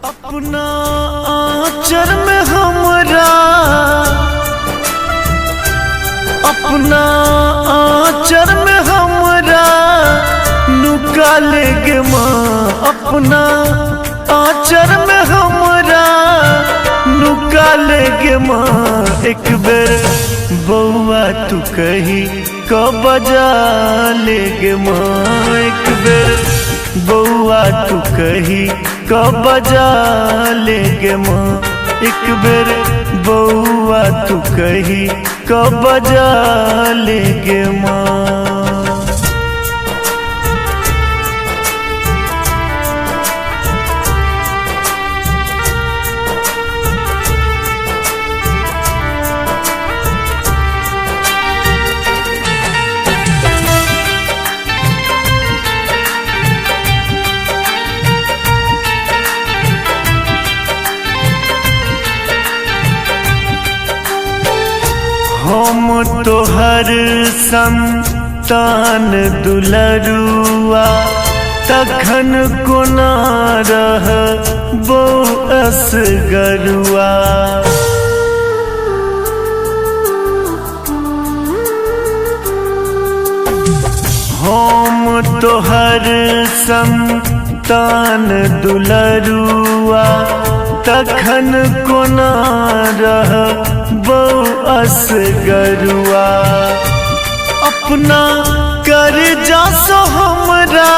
अपना आँचल में हमरा, अपना आँचल में हमरा नुका लेगे माँ। अपना आँचल में हमरा नुका लेगे माँ। एक बेर बउआ तू कही क बजा लेगे माँ। एक बेर बउआ तू कही क बजा लेगे माँ। एक बेर बउआ तू कही क बजा लेगे माँ। हम तोहर संतान दुलरुआ तखन कोना रह बउअस गरुआ। हम तोहर संतान दुलरुआ तखन कोना रह बउअस गरुआ। अपना कर जासो हमरा,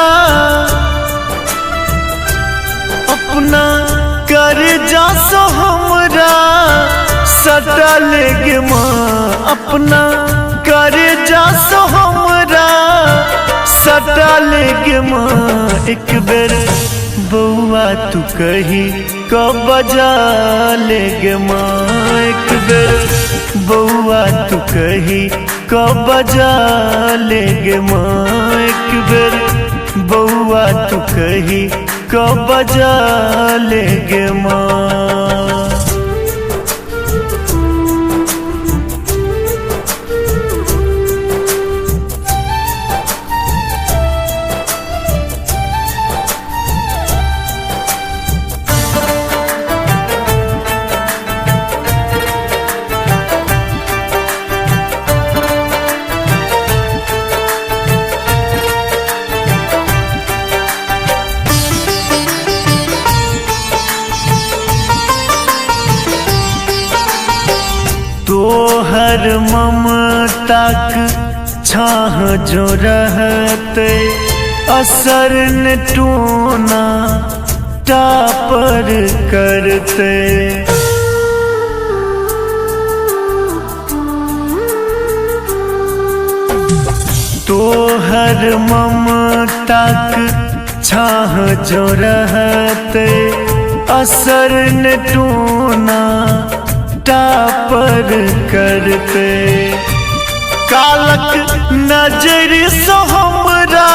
अपना कर जासो हमरा सटा लेगे माँ। अपना कर जासो हमरा सटा लेगे माँ। एक बेर बउआ तू कही क बजा लेगे माँ। एक बेर बउआ तू कही क बजा लेगे माँ। एक बेर बउआ तू कही क बजा लेगे माँ। तोहर ममताक छाह जो रहते असर न टोना टापर करते। तोहर ममताक छाह जो रहते असर न टोना टापर करते। कालक नजर सो हमरा,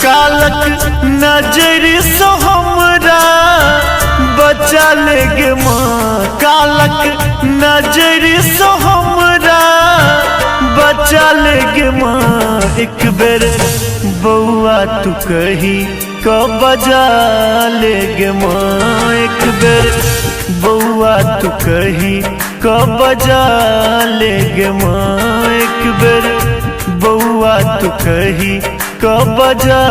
कालक नजर सो हमरा बचा लेगे माँ। कालक नजर सो हमरा बचा लेगे माँ। एक बेर बउआ तू कही क बजा लेगे माँ। एक बेर बउआ तू कही क बजा लेगे माँ। एक बेर बउआ तू कही क बजा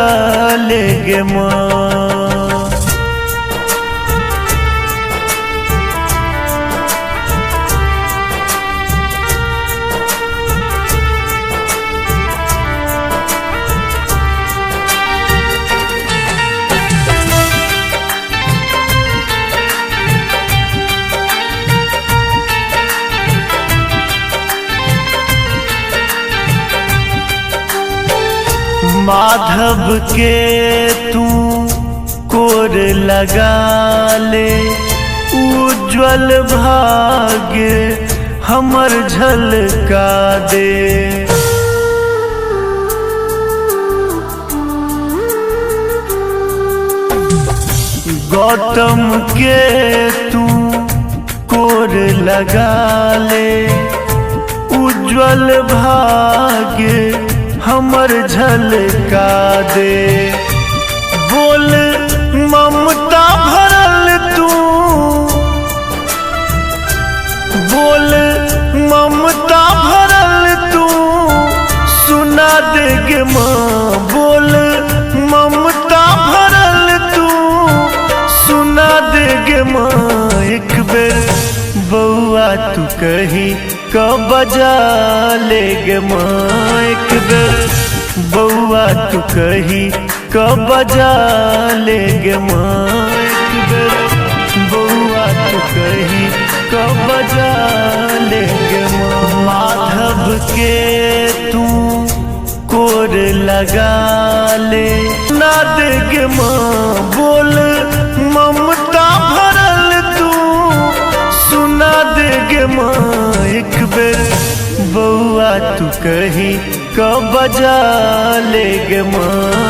लेगे माँ। माधव के तू कोर लगा ले, उज्ज्वल भाग्य हमर झलका दे। गौतम के तू कोर लगा ले, उज्ज्वल भाग्य हमर झलका दे। बोल देगे माँ बोल ममता भरल तू सुना देगे माँ एक बेर बउआ तू कही कब बजा लेगे माँ एक बेर बउआ तू कही कब बजा लेगे माँ एक बेर बउआ तू कही कब बजा लेगे माँ माधव के तू कोर लगा ले ना देगे माँ बोल ममता भरल तू सुना देगे माँ एक बेर बउआ तू कही कब बजा लेगे माँ।